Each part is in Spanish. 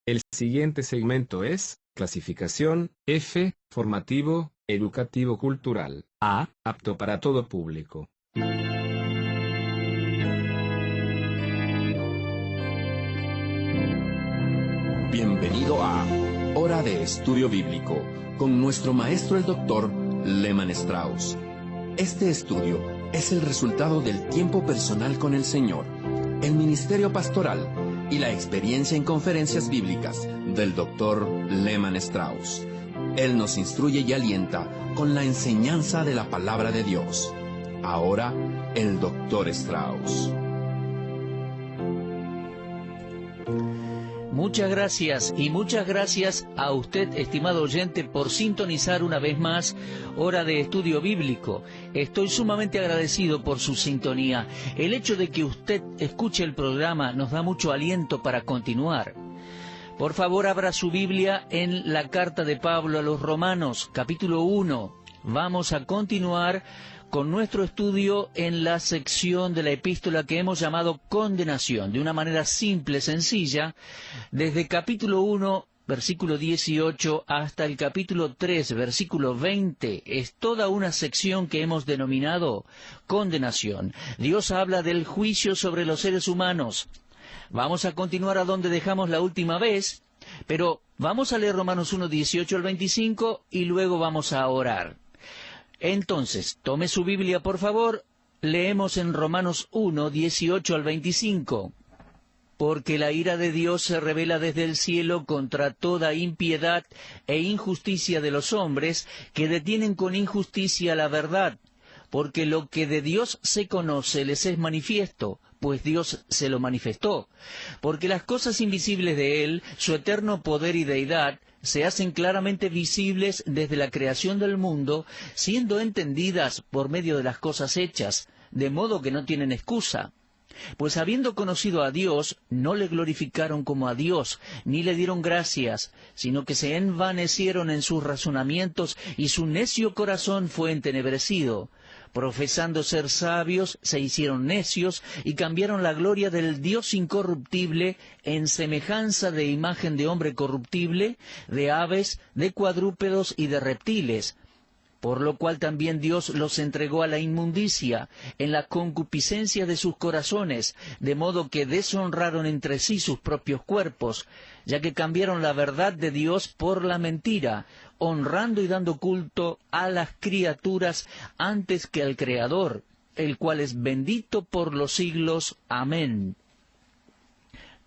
El siguiente segmento es clasificación F, formativo, educativo cultural. A, apto para todo público. Bienvenido a Hora de Estudio Bíblico, con nuestro maestro el Dr. Lehman Strauss. Este estudio es el resultado del tiempo personal con el Señor, el ministerio pastoral y la experiencia en conferencias bíblicas del Dr. Lehman Strauss. Él nos instruye y alienta con la enseñanza de la palabra de Dios. Ahora, el Dr. Strauss. Muchas gracias y muchas gracias a usted, estimado oyente, por sintonizar una vez más Hora de Estudio Bíblico. Estoy sumamente agradecido por su sintonía. El hecho de que usted escuche el programa nos da mucho aliento para continuar. Por favor, abra su Biblia en la carta de Pablo a los Romanos, capítulo 1. Vamos a continuar con nuestro estudio en la sección de la epístola que hemos llamado condenación, de una manera simple, sencilla, desde capítulo 1, versículo 18, hasta el capítulo 3, versículo 20, es toda una sección que hemos denominado condenación. Dios habla del juicio sobre los seres humanos. Vamos a continuar a donde dejamos la última vez, pero vamos a leer Romanos 1, 18 al 25, y luego vamos a orar. Entonces, tome su Biblia, por favor, leemos en Romanos 1, 18 al 25. Porque la ira de Dios se revela desde el cielo contra toda impiedad e injusticia de los hombres, que detienen con injusticia la verdad. Porque lo que de Dios se conoce les es manifiesto, pues Dios se lo manifestó. Porque las cosas invisibles de Él, su eterno poder y deidad, se hacen claramente visibles desde la creación del mundo, siendo entendidas por medio de las cosas hechas, de modo que no tienen excusa. Pues habiendo conocido a Dios, no le glorificaron como a Dios, ni le dieron gracias, sino que se envanecieron en sus razonamientos, y su necio corazón fue entenebrecido. Profesando ser sabios, se hicieron necios, y cambiaron la gloria del Dios incorruptible en semejanza de imagen de hombre corruptible, de aves, de cuadrúpedos y de reptiles. Por lo cual también Dios los entregó a la inmundicia, en la concupiscencia de sus corazones, de modo que deshonraron entre sí sus propios cuerpos, ya que cambiaron la verdad de Dios por la mentira, honrando y dando culto a las criaturas antes que al Creador, el cual es bendito por los siglos. Amén.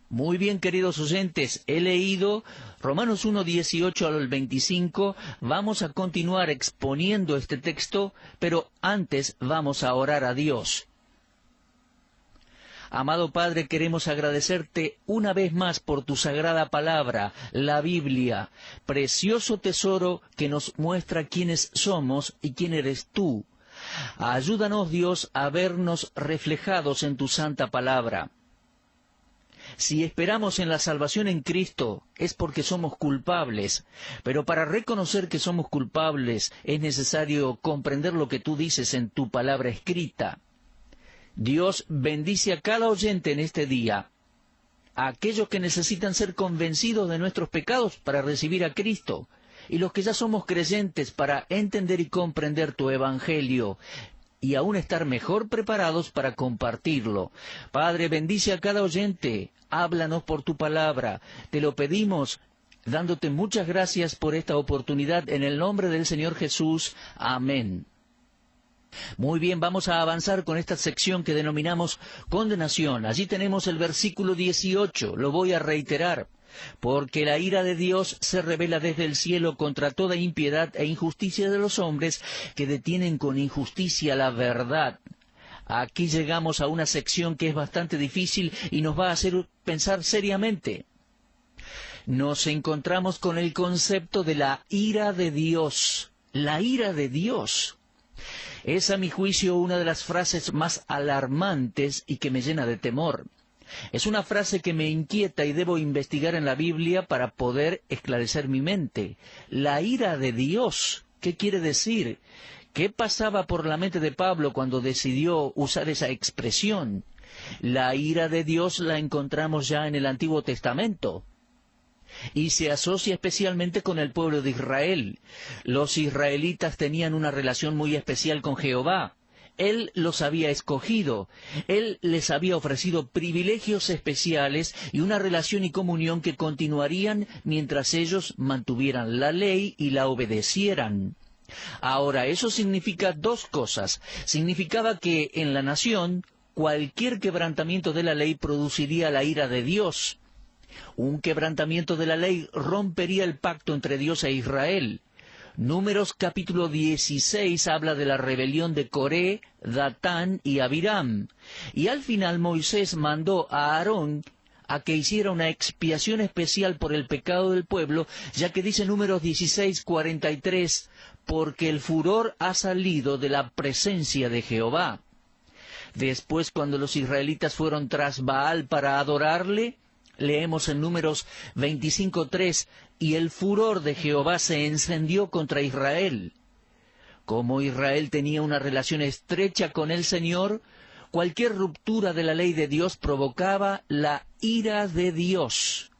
Muy bien, queridos oyentes, he leído Romanos 1, 18 al 25, vamos a continuar exponiendo este texto, pero antes vamos a orar a Dios. Amado Padre, queremos agradecerte una vez más por tu sagrada palabra, la Biblia, precioso tesoro que nos muestra quiénes somos y quién eres tú. Ayúdanos, Dios, a vernos reflejados en tu santa palabra. Si esperamos en la salvación en Cristo, es porque somos culpables, pero para reconocer que somos culpables es necesario comprender lo que tú dices en tu palabra escrita. Dios bendice a cada oyente en este día, a aquellos que necesitan ser convencidos de nuestros pecados para recibir a Cristo, y los que ya somos creyentes para entender y comprender tu Evangelio, y aún estar mejor preparados para compartirlo. Padre, bendice a cada oyente, háblanos por tu palabra, te lo pedimos, dándote muchas gracias por esta oportunidad, en el nombre del Señor Jesús. Amén. Muy bien, vamos a avanzar con esta sección que denominamos condenación. Allí tenemos el versículo 18, lo voy a reiterar. Porque la ira de Dios se revela desde el cielo contra toda impiedad e injusticia de los hombres que detienen con injusticia la verdad. Aquí llegamos a una sección que es bastante difícil y nos va a hacer pensar seriamente. Nos encontramos con el concepto de la ira de Dios. La ira de Dios. Es, a mi juicio, una de las frases más alarmantes y que me llena de temor. Es una frase que me inquieta y debo investigar en la Biblia para poder esclarecer mi mente. La ira de Dios, ¿qué quiere decir? ¿Qué pasaba por la mente de Pablo cuando decidió usar esa expresión? La ira de Dios la encontramos ya en el Antiguo Testamento. y se asocia especialmente con el pueblo de Israel. Los israelitas tenían una relación muy especial con Jehová. Él los había escogido, Él les había ofrecido privilegios especiales y una relación y comunión que continuarían mientras ellos mantuvieran la ley y la obedecieran. Ahora, eso significa dos cosas. Significaba que en la nación cualquier quebrantamiento de la ley produciría la ira de Dios. Un quebrantamiento de la ley rompería el pacto entre Dios e Israel. Números capítulo 16 habla de la rebelión de Coré, Datán y Abiram. Y al final Moisés mandó a Aarón a que hiciera una expiación especial por el pecado del pueblo, ya que dice Números 16:43, porque el furor ha salido de la presencia de Jehová. Después, cuando los israelitas fueron tras Baal para adorarle, leemos en Números 25:3, y el furor de Jehová se encendió contra Israel. Como Israel tenía una relación estrecha con el Señor, cualquier ruptura de la ley de Dios provocaba la ira de Dios.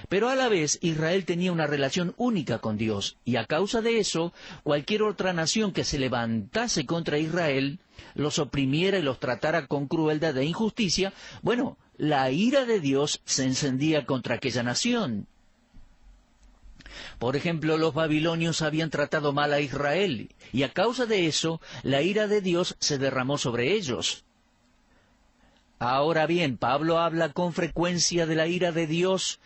Pero a la vez Israel tenía una relación única con Dios, y a causa de eso, cualquier otra nación que se levantase contra Israel, los oprimiera y los tratara con crueldad e injusticia, bueno, la ira de Dios se encendía contra aquella nación. Por ejemplo, los babilonios habían tratado mal a Israel, y a causa de eso, la ira de Dios se derramó sobre ellos. Ahora bien, Pablo habla con frecuencia de la ira de Dios.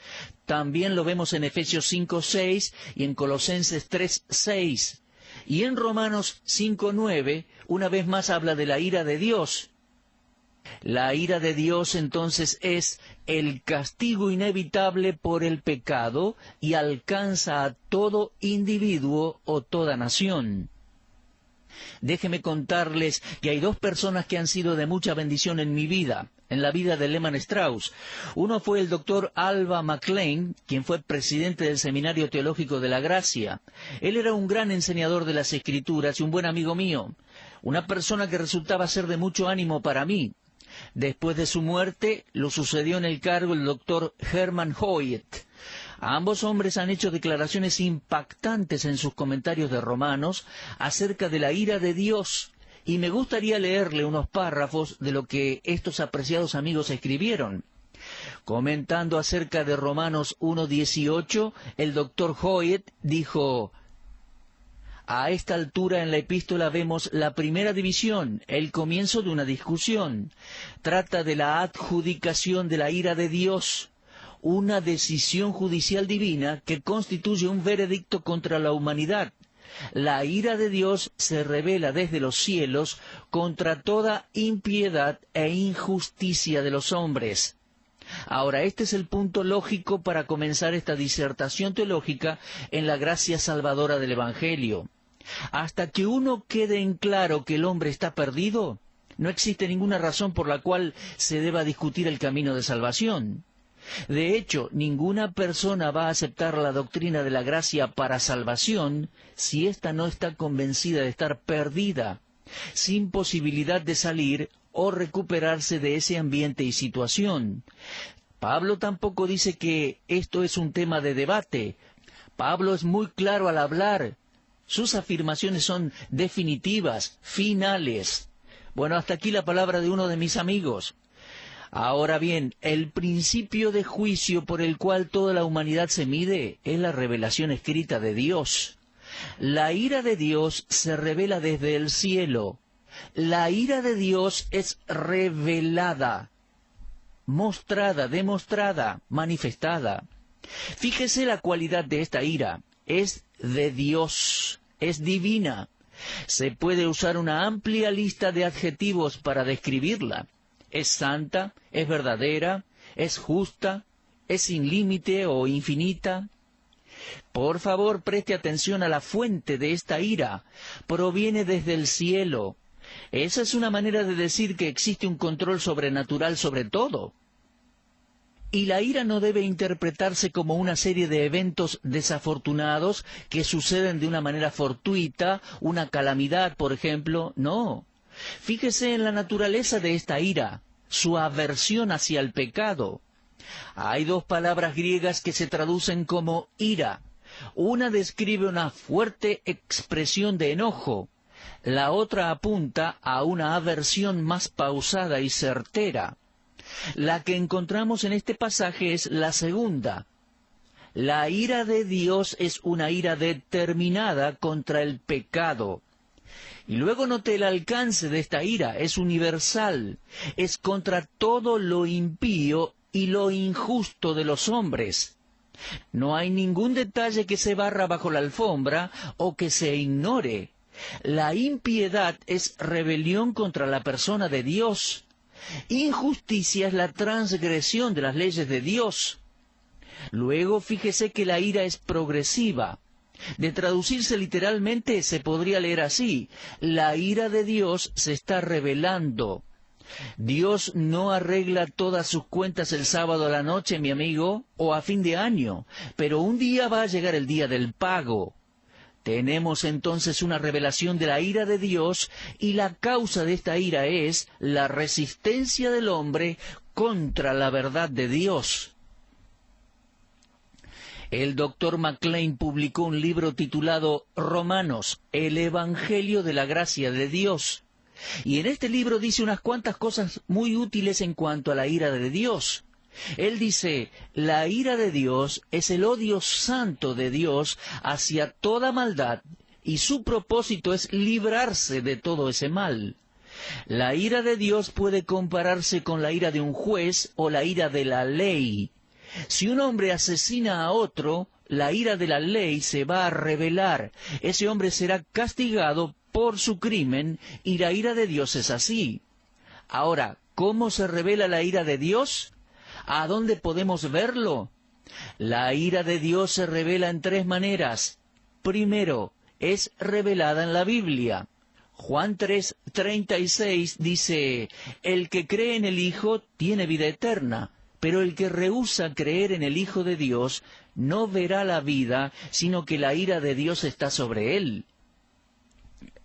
También lo vemos en Efesios 5:6 y en Colosenses 3:6. Y en Romanos 5:9, una vez más habla de la ira de Dios. La ira de Dios entonces es el castigo inevitable por el pecado y alcanza a todo individuo o toda nación. Déjeme contarles que hay dos personas que han sido de mucha bendición en mi vida, en la vida de Lehman Strauss. Uno fue el doctor Alva McLean, quien fue presidente del Seminario Teológico de la Gracia. Él era un gran enseñador de las Escrituras y un buen amigo mío, una persona que resultaba ser de mucho ánimo para mí. Después de su muerte, lo sucedió en el cargo el doctor Herman Hoyt. Ambos hombres han hecho declaraciones impactantes en sus comentarios de Romanos acerca de la ira de Dios, y me gustaría leerle unos párrafos de lo que estos apreciados amigos escribieron. Comentando acerca de Romanos 1:18, el doctor Hoyt dijo: a esta altura en la epístola vemos la primera división, el comienzo de una discusión. Trata de la adjudicación de la ira de Dios, una decisión judicial divina que constituye un veredicto contra la humanidad. La ira de Dios se revela desde los cielos contra toda impiedad e injusticia de los hombres. Ahora, este es el punto lógico para comenzar esta disertación teológica en la gracia salvadora del Evangelio. Hasta que uno quede en claro que el hombre está perdido, no existe ninguna razón por la cual se deba discutir el camino de salvación. De hecho, ninguna persona va a aceptar la doctrina de la gracia para salvación si ésta no está convencida de estar perdida, sin posibilidad de salir o recuperarse de ese ambiente y situación. Pablo tampoco dice que esto es un tema de debate. Pablo es muy claro al hablar. Sus afirmaciones son definitivas, finales. Bueno, hasta aquí la palabra de uno de mis amigos. Ahora bien, el principio de juicio por el cual toda la humanidad se mide es la revelación escrita de Dios. La ira de Dios se revela desde el cielo. La ira de Dios es revelada, mostrada, demostrada, manifestada. Fíjese la cualidad de esta ira. Es de Dios, es divina. Se puede usar una amplia lista de adjetivos para describirla. Es santa, es verdadera, es justa, es sin límite o infinita. Por favor, preste atención a la fuente de esta ira. Proviene desde el cielo. Esa es una manera de decir que existe un control sobrenatural sobre todo. Y la ira no debe interpretarse como una serie de eventos desafortunados que suceden de una manera fortuita, una calamidad, por ejemplo. No. Fíjese en la naturaleza de esta ira, su aversión hacia el pecado. Hay dos palabras griegas que se traducen como ira. Una describe una fuerte expresión de enojo. La otra apunta a una aversión más pausada y certera. La que encontramos en este pasaje es la segunda. La ira de Dios es una ira determinada contra el pecado. Y luego note el alcance de esta ira, es universal, es contra todo lo impío y lo injusto de los hombres. No hay ningún detalle que se barra bajo la alfombra o que se ignore. La impiedad es rebelión contra la persona de Dios. Injusticia es la transgresión de las leyes de Dios. Luego, fíjese que la ira es progresiva. De traducirse literalmente, se podría leer así: la ira de Dios se está revelando. Dios no arregla todas sus cuentas el sábado a la noche, mi amigo, o a fin de año, pero un día va a llegar el día del pago. Tenemos entonces una revelación de la ira de Dios, y la causa de esta ira es la resistencia del hombre contra la verdad de Dios. El Dr. McLean publicó un libro titulado Romanos, el Evangelio de la Gracia de Dios. Y en este libro dice unas cuantas cosas muy útiles en cuanto a la ira de Dios. Él dice: la ira de Dios es el odio santo de Dios hacia toda maldad, y su propósito es librarse de todo ese mal. La ira de Dios puede compararse con la ira de un juez o la ira de la ley. Si un hombre asesina a otro, la ira de la ley se va a revelar. Ese hombre será castigado por su crimen, y la ira de Dios es así. Ahora, ¿cómo se revela la ira de Dios? ¿A dónde podemos verlo? La ira de Dios se revela en tres maneras. Primero, es revelada en la Biblia. Juan 3:36 dice: el que cree en el Hijo tiene vida eterna, pero el que rehúsa creer en el Hijo de Dios no verá la vida, sino que la ira de Dios está sobre él.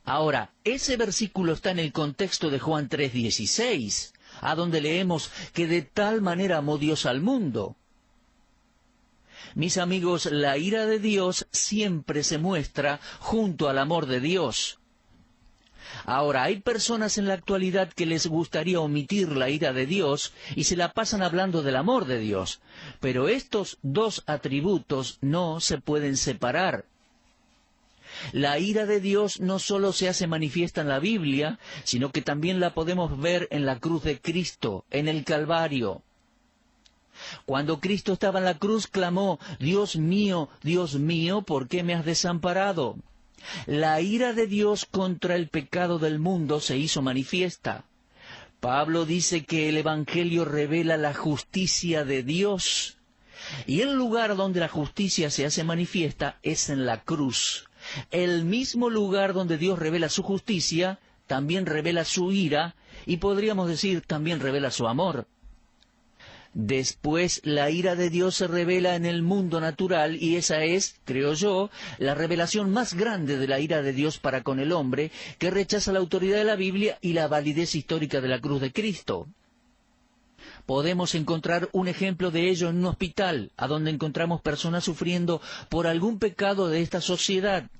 Ahora, ese versículo está en el contexto de Juan 3:16, a donde leemos que de tal manera amó Dios al mundo. Mis amigos, la ira de Dios siempre se muestra junto al amor de Dios. Ahora, hay personas en la actualidad que les gustaría omitir la ira de Dios y se la pasan hablando del amor de Dios, pero estos dos atributos no se pueden separar. La ira de Dios no solo se hace manifiesta en la Biblia, sino que también la podemos ver en la cruz de Cristo, en el Calvario. Cuando Cristo estaba en la cruz, clamó: Dios mío, ¿por qué me has desamparado? La ira de Dios contra el pecado del mundo se hizo manifiesta. Pablo dice que el Evangelio revela la justicia de Dios, y el lugar donde la justicia se hace manifiesta es en la cruz. El mismo lugar donde Dios revela su justicia, también revela su ira, y podríamos decir, también revela su amor. Después, la ira de Dios se revela en el mundo natural, y esa es, creo yo, la revelación más grande de la ira de Dios para con el hombre, que rechaza la autoridad de la Biblia y la validez histórica de la cruz de Cristo. Podemos encontrar un ejemplo de ello en un hospital, a donde encontramos personas sufriendo por algún pecado de esta sociedad.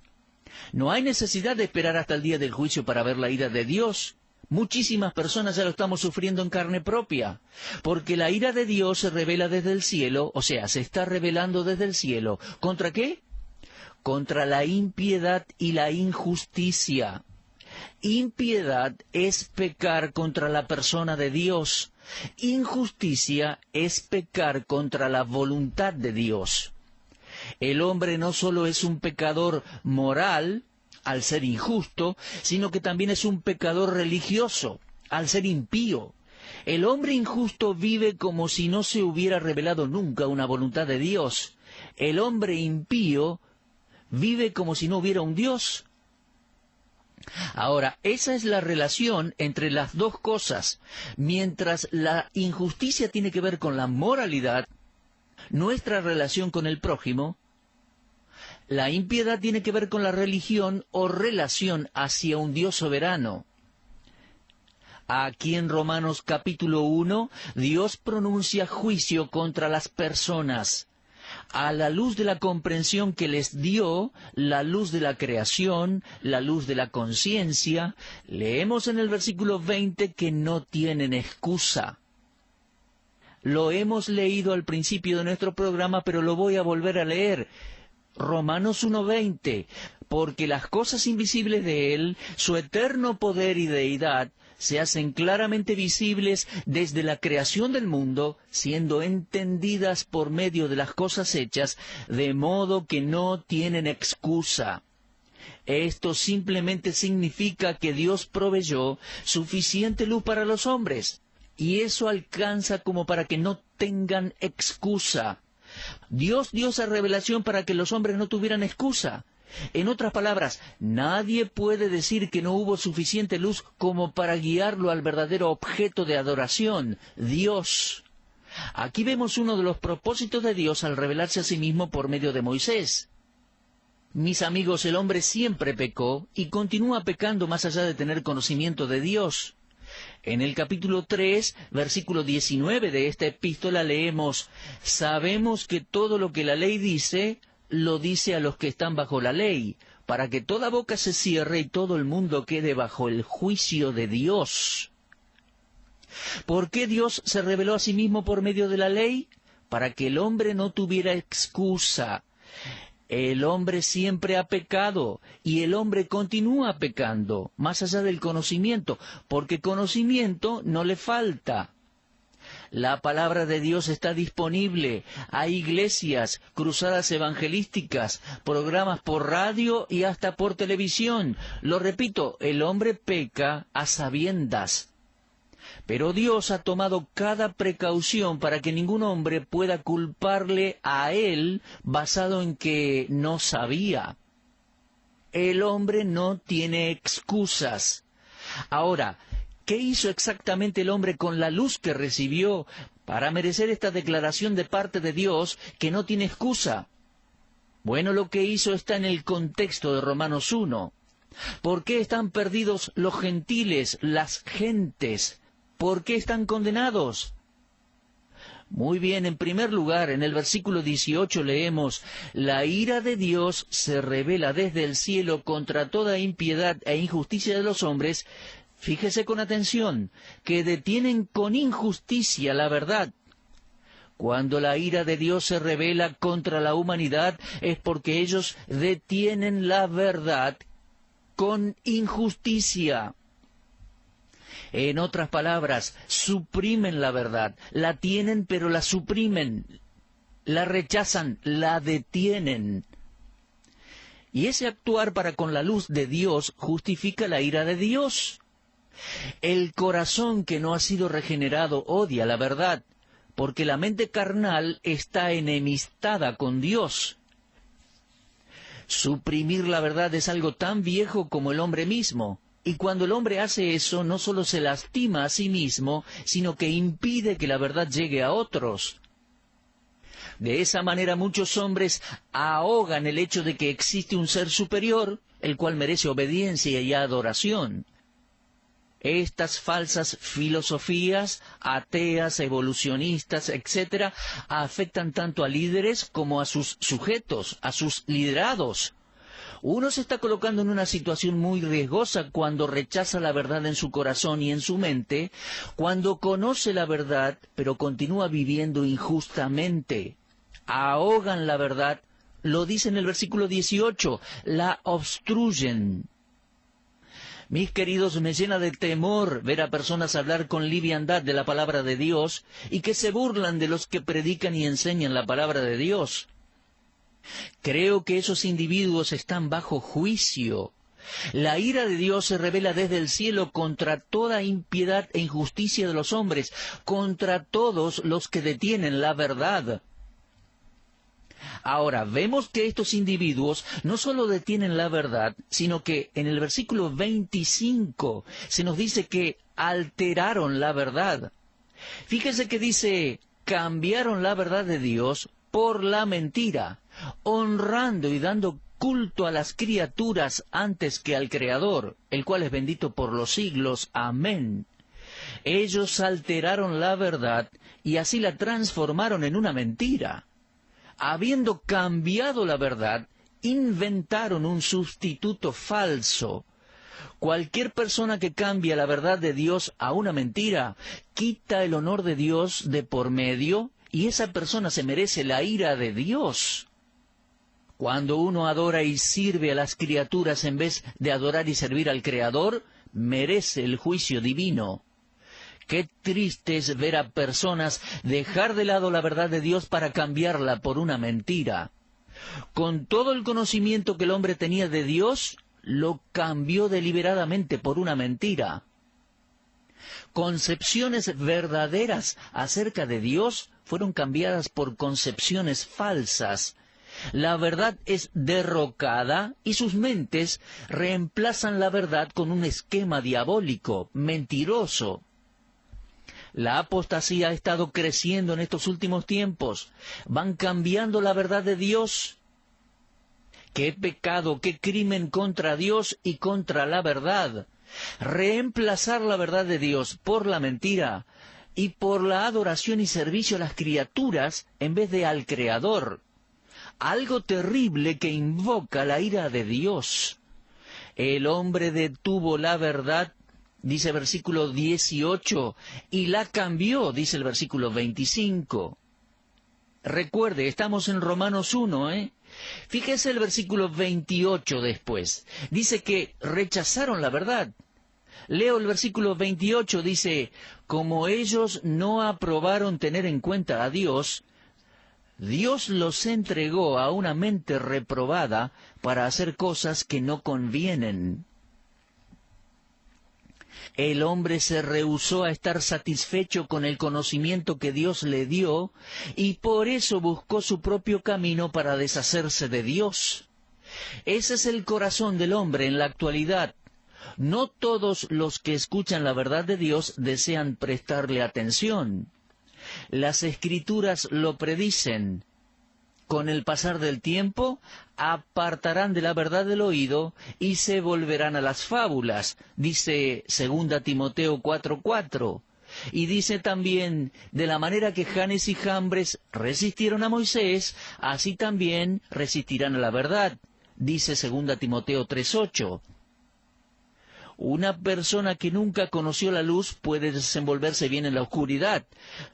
No hay necesidad de esperar hasta el día del juicio para ver la ira de Dios. Muchísimas personas ya lo estamos sufriendo en carne propia, porque la ira de Dios se revela desde el cielo, o sea, se está revelando desde el cielo. ¿Contra qué? Contra la impiedad y la injusticia. Impiedad es pecar contra la persona de Dios. Injusticia es pecar contra la voluntad de Dios. El hombre no solo es un pecador moral, al ser injusto, sino que también es un pecador religioso, al ser impío. El hombre injusto vive como si no se hubiera revelado nunca una voluntad de Dios. El hombre impío vive como si no hubiera un Dios. Ahora, esa es la relación entre las dos cosas. Mientras la injusticia tiene que ver con la moralidad, nuestra relación con el prójimo, la impiedad tiene que ver con la religión o relación hacia un Dios soberano. Aquí en Romanos capítulo 1, Dios pronuncia juicio contra las personas. A la luz de la comprensión que les dio, la luz de la creación, la luz de la conciencia, leemos en el versículo 20 que no tienen excusa. Lo hemos leído al principio de nuestro programa, pero lo voy a volver a leer. Romanos 1:20, porque las cosas invisibles de Él, su eterno poder y deidad, se hacen claramente visibles desde la creación del mundo, siendo entendidas por medio de las cosas hechas, de modo que no tienen excusa. Esto simplemente significa que Dios proveyó suficiente luz para los hombres, y eso alcanza como para que no tengan excusa. Dios dio esa revelación para que los hombres no tuvieran excusa. En otras palabras, nadie puede decir que no hubo suficiente luz como para guiarlo al verdadero objeto de adoración, Dios. Aquí vemos uno de los propósitos de Dios al revelarse a sí mismo por medio de Moisés. Mis amigos, el hombre siempre pecó y continúa pecando más allá de tener conocimiento de Dios. En el capítulo 3, versículo 19 de esta epístola leemos: «Sabemos que todo lo que la ley dice, lo dice a los que están bajo la ley, para que toda boca se cierre y todo el mundo quede bajo el juicio de Dios». ¿Por qué Dios se reveló a sí mismo por medio de la ley? Para que el hombre no tuviera excusa. El hombre siempre ha pecado, y el hombre continúa pecando, más allá del conocimiento, porque conocimiento no le falta. La palabra de Dios está disponible. Hay iglesias, cruzadas evangelísticas, programas por radio y hasta por televisión. Lo repito, el hombre peca a sabiendas. Pero Dios ha tomado cada precaución para que ningún hombre pueda culparle a él basado en que no sabía. El hombre no tiene excusas. Ahora, ¿qué hizo exactamente el hombre con la luz que recibió para merecer esta declaración de parte de Dios que no tiene excusa? Bueno, lo que hizo está en el contexto de Romanos 1. ¿Por qué están perdidos los gentiles, las gentes? ¿Por qué están condenados? Muy bien, en primer lugar, en el versículo 18 leemos: «La ira de Dios se revela desde el cielo contra toda impiedad e injusticia de los hombres». Fíjese con atención, que detienen con injusticia la verdad. Cuando la ira de Dios se revela contra la humanidad, es porque ellos detienen la verdad con injusticia. En otras palabras, suprimen la verdad. La tienen, pero la suprimen. La rechazan, la detienen. Y ese actuar para con la luz de Dios justifica la ira de Dios. El corazón que no ha sido regenerado odia la verdad, porque la mente carnal está enemistada con Dios. Suprimir la verdad es algo tan viejo como el hombre mismo. Y cuando el hombre hace eso, no solo se lastima a sí mismo, sino que impide que la verdad llegue a otros. De esa manera muchos hombres ahogan el hecho de que existe un ser superior, el cual merece obediencia y adoración. Estas falsas filosofías, ateas, evolucionistas, etc., afectan tanto a líderes como a sus sujetos, a sus liderados. Uno se está colocando en una situación muy riesgosa cuando rechaza la verdad en su corazón y en su mente, cuando conoce la verdad, pero continúa viviendo injustamente. Ahogan la verdad, lo dice en el versículo 18, la obstruyen. Mis queridos, me llena de temor ver a personas hablar con liviandad de la palabra de Dios y que se burlan de los que predican y enseñan la palabra de Dios. Creo que esos individuos están bajo juicio. La ira de Dios se revela desde el cielo contra toda impiedad e injusticia de los hombres, contra todos los que detienen la verdad. Ahora, vemos que estos individuos no solo detienen la verdad, sino que en el versículo 25 se nos dice que alteraron la verdad. Fíjese que dice: cambiaron la verdad de Dios por la mentira, honrando y dando culto a las criaturas antes que al Creador, el cual es bendito por los siglos. Amén. Ellos alteraron la verdad y así la transformaron en una mentira. Habiendo cambiado la verdad, inventaron un sustituto falso. Cualquier persona que cambia la verdad de Dios a una mentira, quita el honor de Dios de por medio, y esa persona se merece la ira de Dios. Cuando uno adora y sirve a las criaturas en vez de adorar y servir al Creador, merece el juicio divino. Qué triste es ver a personas dejar de lado la verdad de Dios para cambiarla por una mentira. Con todo el conocimiento que el hombre tenía de Dios, lo cambió deliberadamente por una mentira. Concepciones verdaderas acerca de Dios fueron cambiadas por concepciones falsas. La verdad es derrocada y sus mentes reemplazan la verdad con un esquema diabólico, mentiroso. La apostasía ha estado creciendo en estos últimos tiempos. Van cambiando la verdad de Dios. ¡Qué pecado, qué crimen contra Dios y contra la verdad! Reemplazar la verdad de Dios por la mentira y por la adoración y servicio a las criaturas en vez de al Creador. Algo terrible que invoca la ira de Dios. El hombre detuvo la verdad, dice el versículo 18, y la cambió, dice el versículo 25. Recuerde, estamos en Romanos 1, Fíjese el versículo 28 después. Dice que rechazaron la verdad. Leo el versículo 28, dice, como ellos no aprobaron tener en cuenta a Dios, Dios los entregó a una mente reprobada para hacer cosas que no convienen. El hombre se rehusó a estar satisfecho con el conocimiento que Dios le dio, y por eso buscó su propio camino para deshacerse de Dios. Ese es el corazón del hombre en la actualidad. No todos los que escuchan la verdad de Dios desean prestarle atención. Las Escrituras lo predicen. Con el pasar del tiempo, apartarán de la verdad del oído y se volverán a las fábulas, dice 2 Timoteo 4:4. Y dice también, de la manera que Janes y Jambres resistieron a Moisés, así también resistirán a la verdad, dice 2 Timoteo 3:8. Una persona que nunca conoció la luz puede desenvolverse bien en la oscuridad,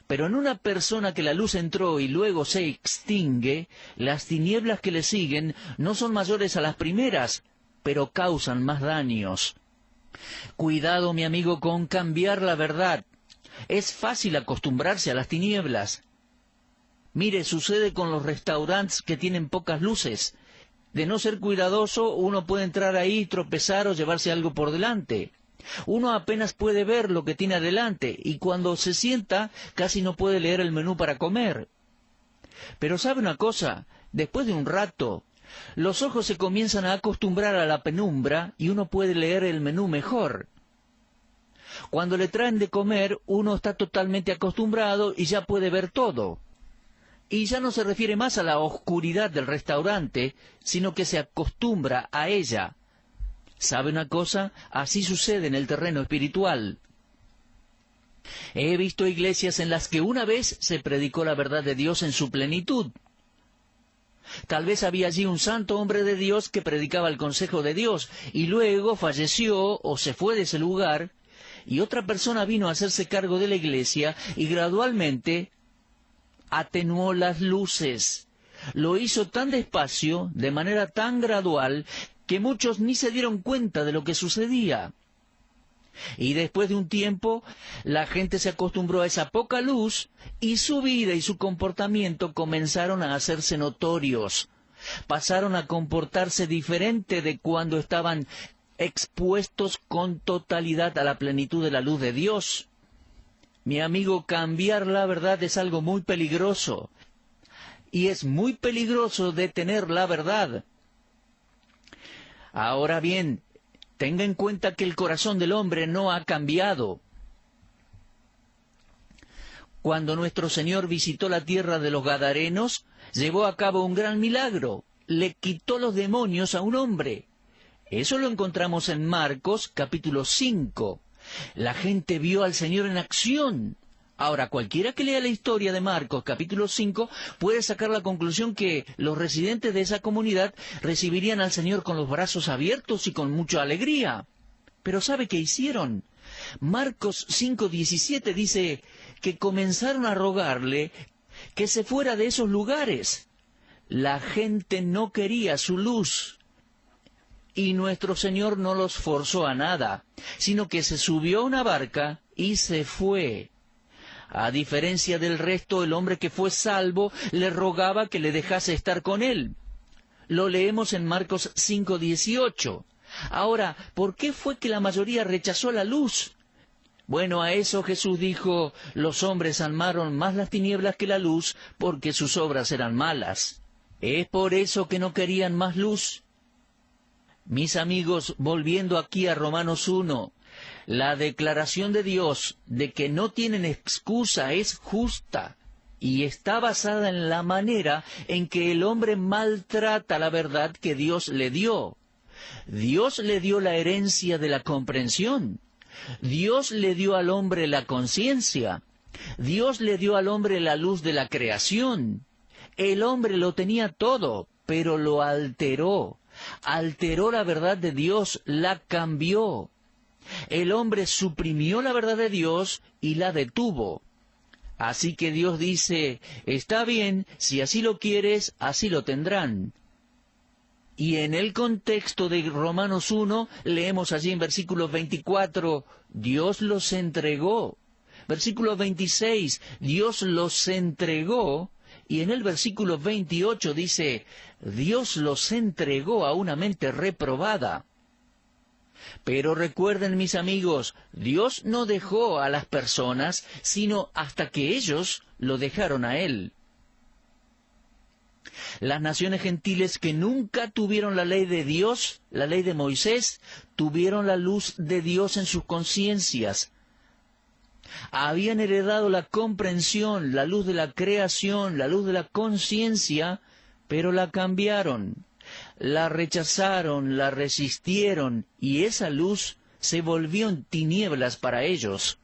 pero en una persona que la luz entró y luego se extingue, las tinieblas que le siguen no son mayores a las primeras, pero causan más daños. Cuidado, mi amigo, con cambiar la verdad. Es fácil acostumbrarse a las tinieblas. Mire, sucede con los restaurantes que tienen pocas luces. De no ser cuidadoso, uno puede entrar ahí, tropezar o llevarse algo por delante. Uno apenas puede ver lo que tiene adelante, y cuando se sienta, casi no puede leer el menú para comer. Pero ¿sabe una cosa? Después de un rato, los ojos se comienzan a acostumbrar a la penumbra y uno puede leer el menú mejor. Cuando le traen de comer, uno está totalmente acostumbrado y ya puede ver todo. Y ya no se refiere más a la oscuridad del restaurante, sino que se acostumbra a ella. ¿Sabe una cosa? Así sucede en el terreno espiritual. He visto iglesias en las que una vez se predicó la verdad de Dios en su plenitud. Tal vez había allí un santo hombre de Dios que predicaba el consejo de Dios, y luego falleció o se fue de ese lugar, y otra persona vino a hacerse cargo de la iglesia, y gradualmente atenuó las luces. Lo hizo tan despacio, de manera tan gradual, que muchos ni se dieron cuenta de lo que sucedía. Y después de un tiempo, la gente se acostumbró a esa poca luz, y su vida y su comportamiento comenzaron a hacerse notorios. Pasaron a comportarse diferente de cuando estaban expuestos con totalidad a la plenitud de la luz de Dios. Mi amigo, cambiar la verdad es algo muy peligroso, y es muy peligroso detener la verdad. Ahora bien, tenga en cuenta que el corazón del hombre no ha cambiado. Cuando nuestro Señor visitó la tierra de los Gadarenos, llevó a cabo un gran milagro. Le quitó los demonios a un hombre. Eso lo encontramos en Marcos, capítulo 5. La gente vio al Señor en acción. Ahora, cualquiera que lea la historia de Marcos, capítulo 5, puede sacar la conclusión que los residentes de esa comunidad recibirían al Señor con los brazos abiertos y con mucha alegría. Pero ¿sabe qué hicieron? Marcos 5:17 dice que comenzaron a rogarle que se fuera de esos lugares. La gente no quería su luz. Y nuestro Señor no los forzó a nada, sino que se subió a una barca y se fue. A diferencia del resto, el hombre que fue salvo le rogaba que le dejase estar con él. Lo leemos en Marcos 5:18. Ahora, ¿por qué fue que la mayoría rechazó la luz? Bueno, a eso Jesús dijo, los hombres amaron más las tinieblas que la luz, porque sus obras eran malas. ¿Es por eso que no querían más luz? Mis amigos, volviendo aquí a Romanos 1, la declaración de Dios de que no tienen excusa es justa y está basada en la manera en que el hombre maltrata la verdad que Dios le dio. Dios le dio la herencia de la comprensión. Dios le dio al hombre la conciencia. Dios le dio al hombre la luz de la creación. El hombre lo tenía todo, pero lo alteró. Alteró la verdad de Dios, la cambió. El hombre suprimió la verdad de Dios y la detuvo. Así que Dios dice, está bien, si así lo quieres, así lo tendrán. Y en el contexto de Romanos 1, leemos allí en versículo 24, Dios los entregó. Versículo 26, Dios los entregó. Y en el versículo 28 dice, Dios los entregó a una mente reprobada. Pero recuerden, mis amigos, Dios no dejó a las personas, sino hasta que ellos lo dejaron a Él. Las naciones gentiles que nunca tuvieron la ley de Dios, la ley de Moisés, tuvieron la luz de Dios en sus conciencias. Habían heredado la comprensión, la luz de la creación, la luz de la conciencia, pero la cambiaron, la rechazaron, la resistieron, y esa luz se volvió en tinieblas para ellos.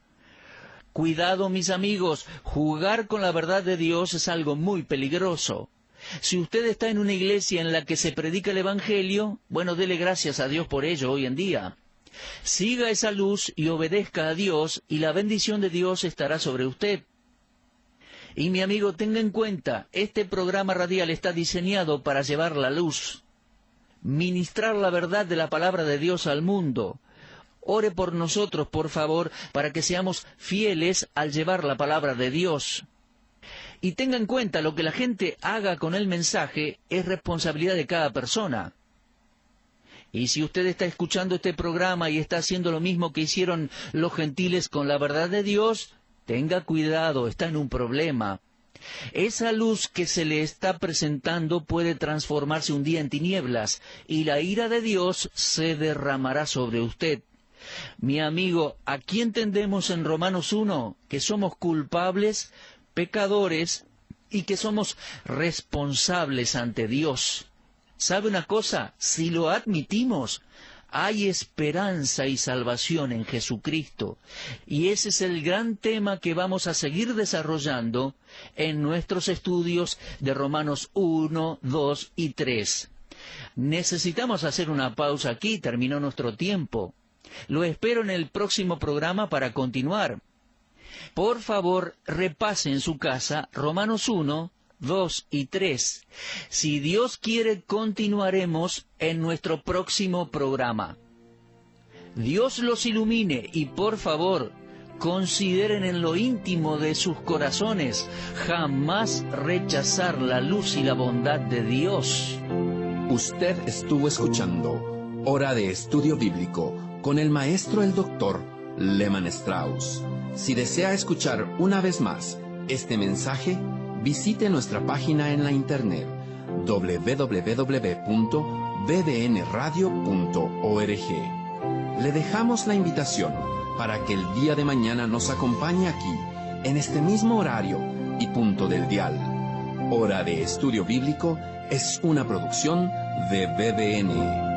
Cuidado, mis amigos, jugar con la verdad de Dios es algo muy peligroso. Si usted está en una iglesia en la que se predica el Evangelio, bueno, dele gracias a Dios por ello hoy en día. Siga esa luz y obedezca a Dios, y la bendición de Dios estará sobre usted. Y mi amigo, tenga en cuenta, este programa radial está diseñado para llevar la luz, ministrar la verdad de la palabra de Dios al mundo. Ore por nosotros, por favor, para que seamos fieles al llevar la palabra de Dios. Y tenga en cuenta, lo que la gente haga con el mensaje es responsabilidad de cada persona. Y si usted está escuchando este programa y está haciendo lo mismo que hicieron los gentiles con la verdad de Dios, tenga cuidado, está en un problema. Esa luz que se le está presentando puede transformarse un día en tinieblas, y la ira de Dios se derramará sobre usted. Mi amigo, aquí entendemos en Romanos 1 que somos culpables, pecadores, y que somos responsables ante Dios. ¿Sabe una cosa? Si lo admitimos, hay esperanza y salvación en Jesucristo. Y ese es el gran tema que vamos a seguir desarrollando en nuestros estudios de Romanos 1, 2 y 3. Necesitamos hacer una pausa aquí, terminó nuestro tiempo. Lo espero en el próximo programa para continuar. Por favor, repase en su casa Romanos 1, 2 y 3. Si Dios quiere, continuaremos en nuestro próximo programa. Dios los ilumine y, por favor, consideren en lo íntimo de sus corazones jamás rechazar la luz y la bondad de Dios. Usted estuvo escuchando Hora de Estudio Bíblico con el maestro el doctor Lehmann Strauss. Si desea escuchar una vez más este mensaje, visite nuestra página en la internet www.bbnradio.org. Le dejamos la invitación para que el día de mañana nos acompañe aquí, en este mismo horario y punto del dial. Hora de Estudio Bíblico es una producción de BBN.